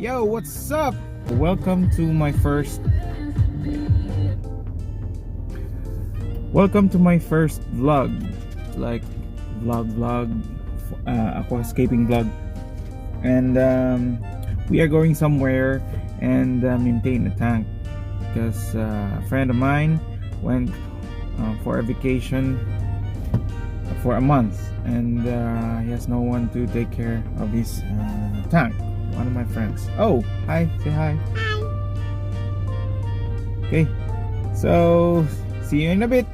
Yo, what's up? Welcome to my first vlog. Like vlog aquascaping vlog. And we are going somewhere and maintain a tank because a friend of mine went for a vacation for a month, and he has no one to take care of his tank. One of my friends. Oh, hi, say hi. Okay, so see you in a bit.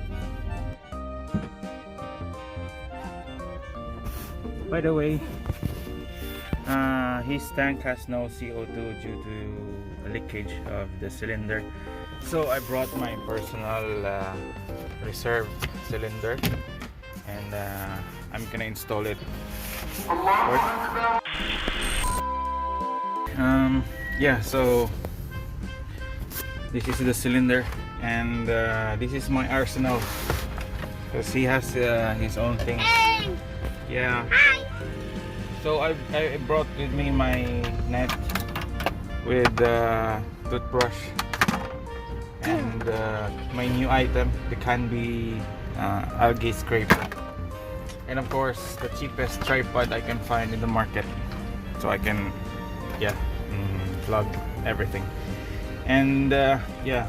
By the way, his tank has no CO2 due to a leakage of the cylinder, so I brought my personal reserve cylinder, and I'm gonna install it. Yeah, so this is the cylinder, and this is my arsenal because he has his own things. Yeah. So I brought with me my net with toothbrush and my new item, the Canby algae scraper, and of course the cheapest tripod I can find in the market, so I can vlog everything. And yeah,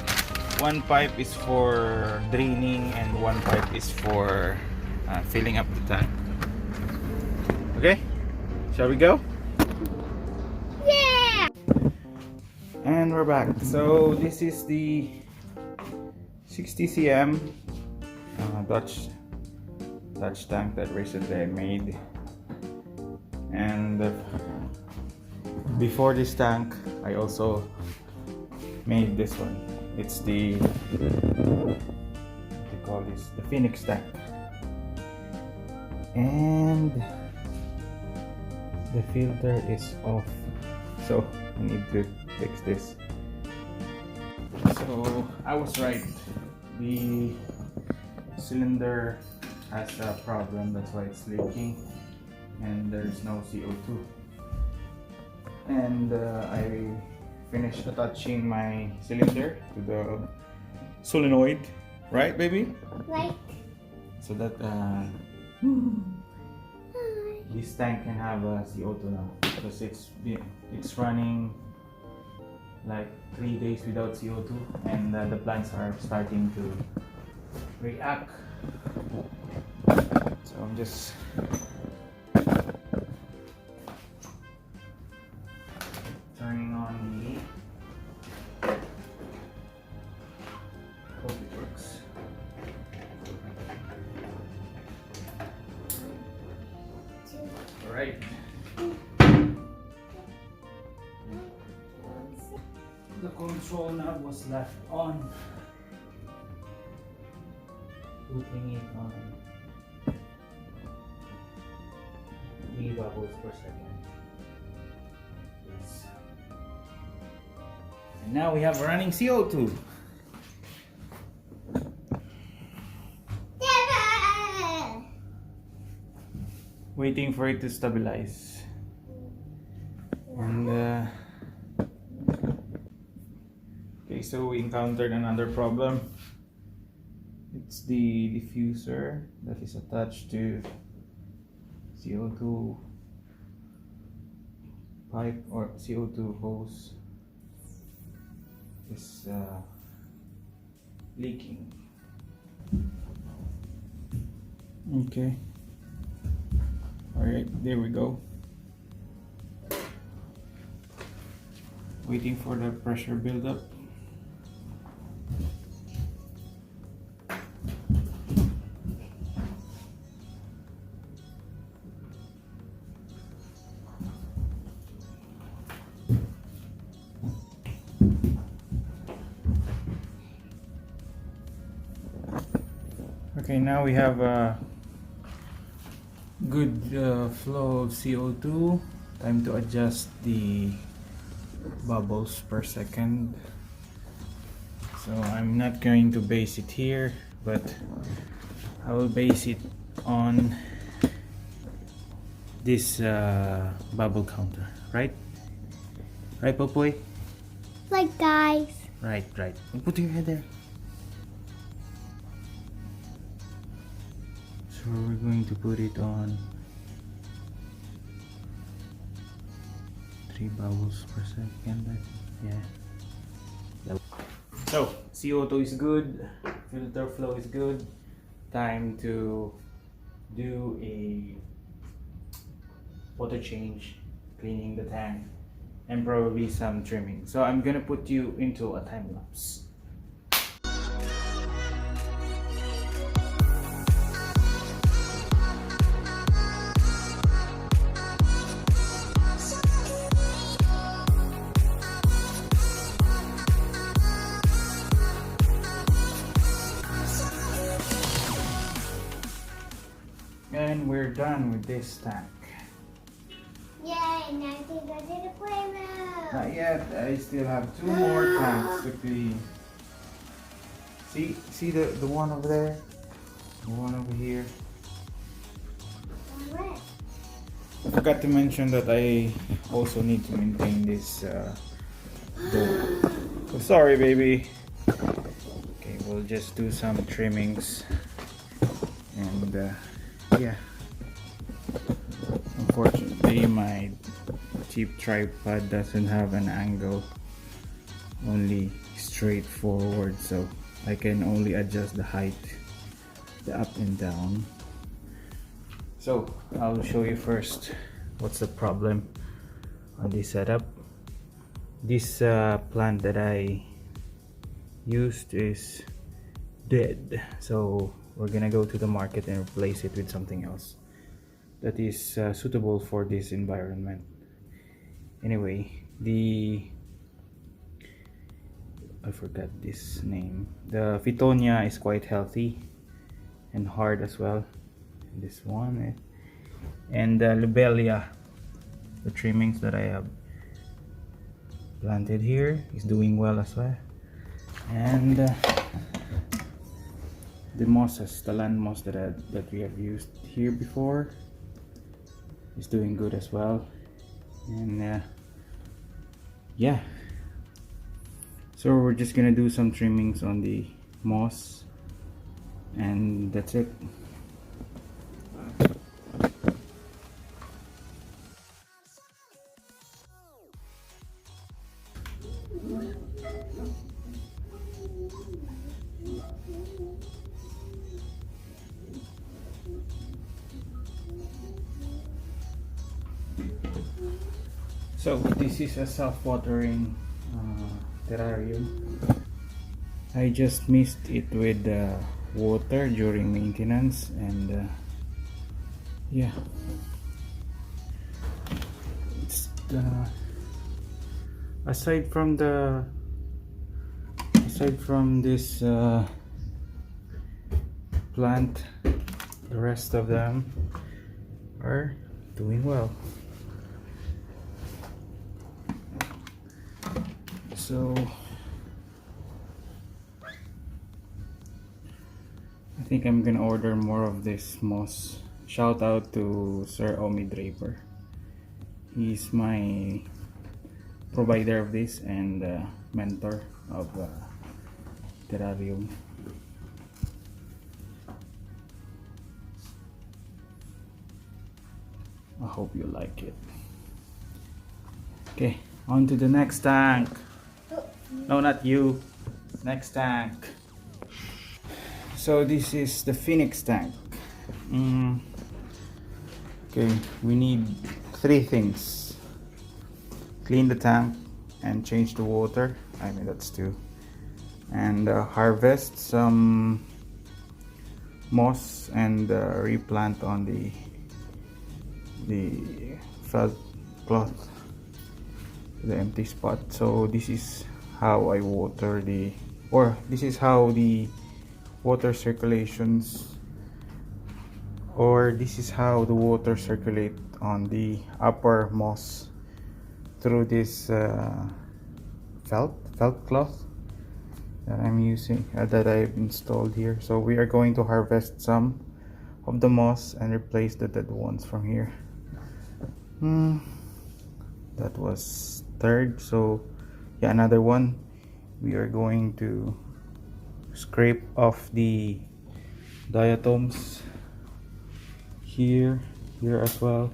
one pipe is for draining and one pipe is for filling up the tank. Okay, shall we go? Yeah! And we're back. So this is the 60 cm Dutch tank that recently I made, and before this tank I also made this one. It's the, what do you call this, the Phoenix tank, and the filter is off, so I need to fix this. So I was right, the cylinder has a problem, that's why it's leaking and there's no CO2. And I finished attaching my cylinder to the solenoid, right baby? Right. So that this tank can have a CO2 now, because it's running like 3 days without CO2, and the plants are starting to react. So I'm just turning on the, hope it works. Alright. The control knob was left on. Putting it on 3 bubbles per second. Yes. And now we have running CO2. Waiting for it to stabilize. And okay, so we encountered another problem. It's the diffuser that is attached to CO2 pipe or CO2 hose is leaking. Okay. Alright, there we go. Waiting for the pressure buildup. Okay, now we have a good flow of CO2. Time to adjust the bubbles per second. So I'm not going to base it here, but I will base it on this bubble counter, right? Right, Popoy? Like guys. Right, right. Put your head there. So we're going to put it on 3 bubbles per second. Yeah. So CO2 is good, filter flow is good. Time to do a water change, cleaning the tank, and probably some trimming. So I'm gonna put you into a time lapse. And we're done with this tank. Yay, now I can go to the playroom. Not yet. I still have 2 more tanks to clean. See the one over there? The one over here? Alright. I forgot to mention that I also need to maintain this door. So sorry, baby. Okay, we'll just do some trimmings. And yeah. Unfortunately, my cheap tripod doesn't have an angle, only straight forward, so I can only adjust the height, the up and down. So I'll show you first what's the problem on this setup. This plant that I used is dead, so we're gonna go to the market and replace it with something else that is suitable for this environment. Anyway, I forgot this name. The Fittonia is quite healthy and hard as well. This one, and the Lobelia, the trimmings that I have planted here, is doing well as well. And the mosses, the land moss that we have used here before, is doing good as well. And yeah, so we're just gonna do some trimmings on the moss, and that's it. So this is a self-watering terrarium. I just mixed it with water during maintenance, and yeah, it's aside from this plant, the rest of them are doing well. So I think I'm gonna order more of this moss. Shout out to Sir Omi Draper. He's my provider of this and mentor of terrarium. I hope you like it. Okay, on to the next tank. No, not you. Next tank. So this is the Phoenix tank. Okay, we need 3 things: clean the tank and change the water. I mean, that's 2. And harvest some moss and replant on the felt cloth, the empty spot. So this is how I water this is how the water circulations, or this is how the water circulate on the upper moss through this felt cloth that I'm using, that I've installed here. So we are going to harvest some of the moss and replace the dead ones from here. That was third. So yeah, another one. We are going to scrape off the diatoms here as well,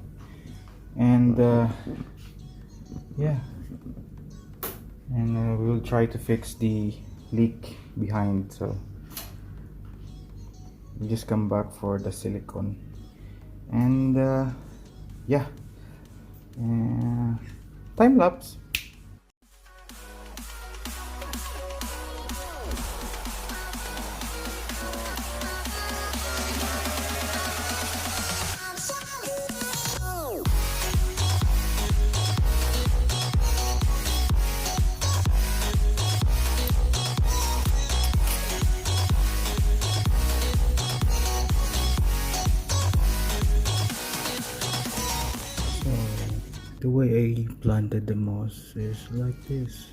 and yeah, and we'll try to fix the leak behind. So we just come back for the silicone, and yeah, time lapse. The way I planted the moss is like this.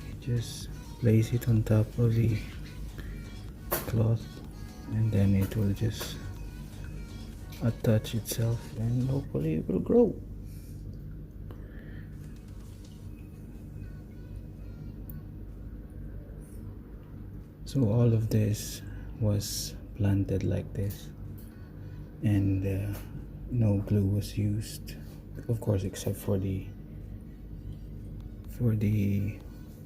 I just place it on top of the cloth, and then it will just attach itself, and hopefully it will grow. So all of this was planted like this, and no glue was used, of course, except for the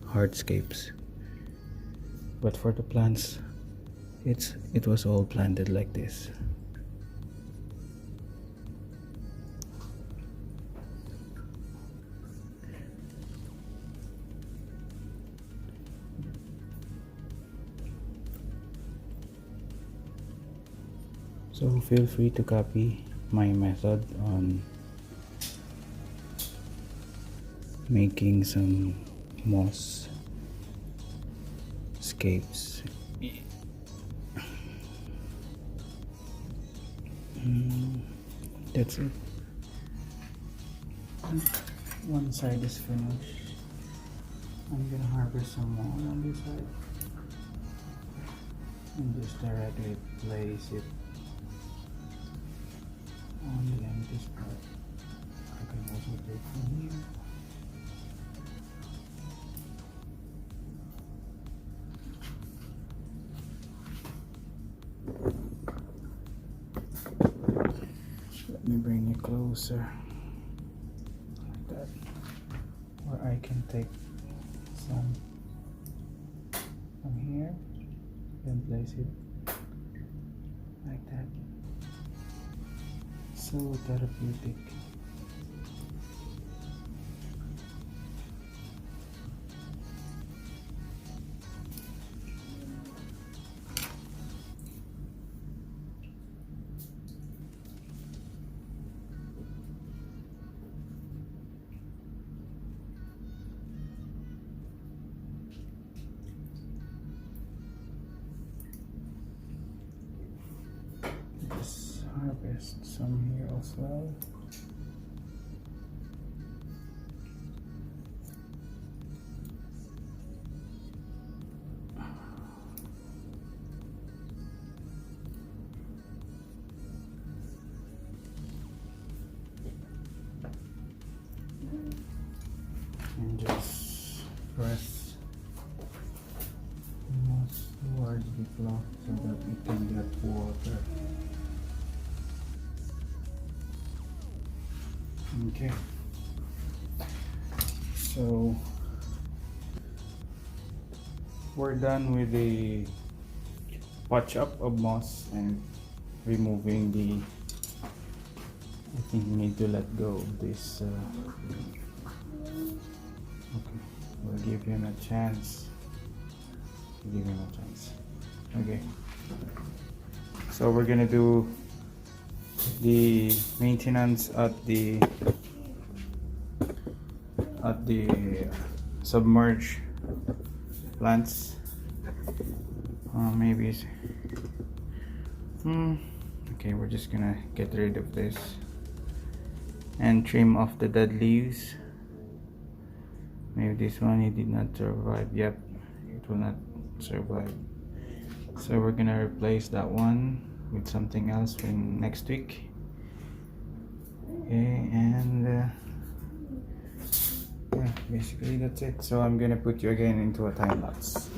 hardscapes. But for the plants, it was all planted like this. So feel free to copy my method on making some moss scapes. That's it. One side is finished. I'm gonna harvest some more on this side and just directly place it on the empty part. I can also take from here. Let me bring it closer, like that, or I can take some from here and place it like that. So therapeutic. Let's harvest some here as well. And just press moss towards the cloth so that it can get water. Okay, so we're done with the patch up of moss and removing the, I think we need to let go of this. Okay, we'll give him a chance. Okay, so we're gonna do the maintenance at the submerged plants. Maybe okay, we're just gonna get rid of this and trim off the dead leaves. Maybe this one, it did not survive. Yep, it will not survive. So we're gonna replace that one with something else in next week. Okay, and basically that's it. So I'm gonna put you again into a time lapse.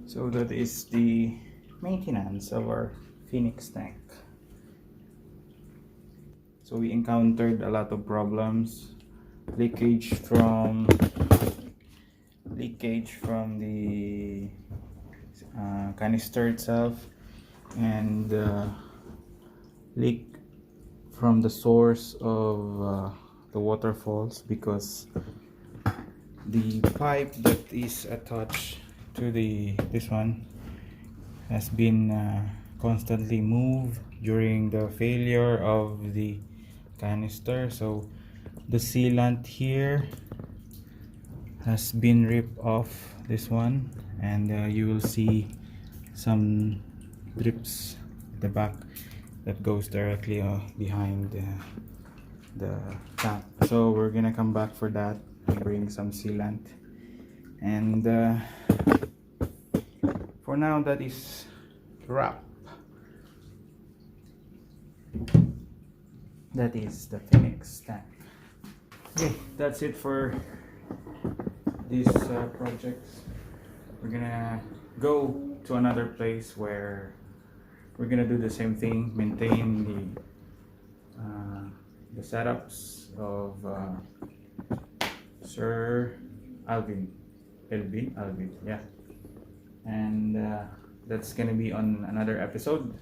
So that is the maintenance of our Phoenix tank. So we encountered a lot of problems. Leakage from the canister itself, and leak from the source of the waterfalls, because the pipe that is attached to this one has been constantly moved during the failure of the canister. So the sealant here has been ripped off, this one, and you will see some drips at the back that goes directly behind the tank. So we're gonna come back for that and bring some sealant, and for now that is wrap. That is the Phoenix tank. Okay, that's it for these projects. We're gonna go to another place where we're gonna do the same thing, maintain the setups of Sir Alvin, yeah, and that's gonna be on another episode.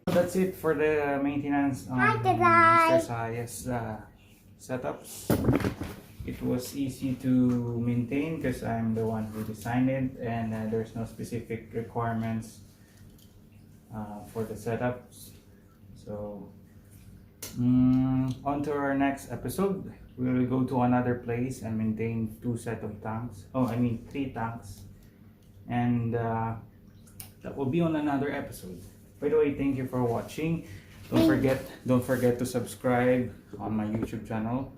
That's it for the maintenance on Mr. Saya's setups. It was easy to maintain because I'm the one who designed it, and there's no specific requirements for the setups. So on to our next episode. We will go to another place and maintain 2 sets of tanks. 3 tanks, and that will be on another episode. By the way, thank you for watching. Don't forget to subscribe on my YouTube channel,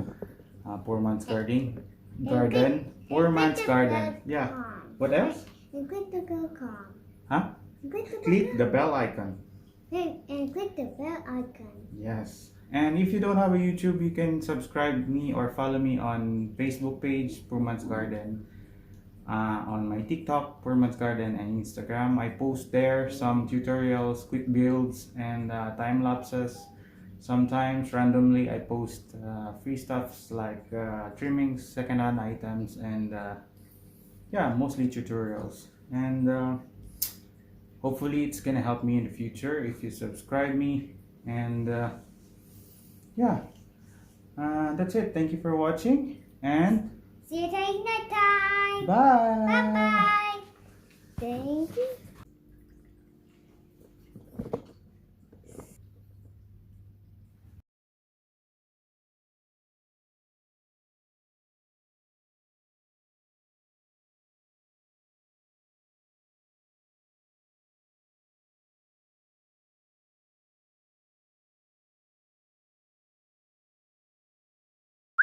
Poor Man's Garden. Poor Man's Garden. Yeah. What else? And click the bell icon. Huh? Click the bell icon. And click the bell icon. Yes. And if you don't have a YouTube, you can subscribe me or follow me on Facebook page, Poor Man's Garden. On my TikTok, Poor Man's Garden, and Instagram. I post there some tutorials, quick builds, and time lapses. Sometimes randomly I post free stuffs like trimmings, secondhand items, and yeah, mostly tutorials. And hopefully it's gonna help me in the future if you subscribe me. And yeah, that's it. Thank you for watching, and see you guys next time. bye. Bye bye. Thank you.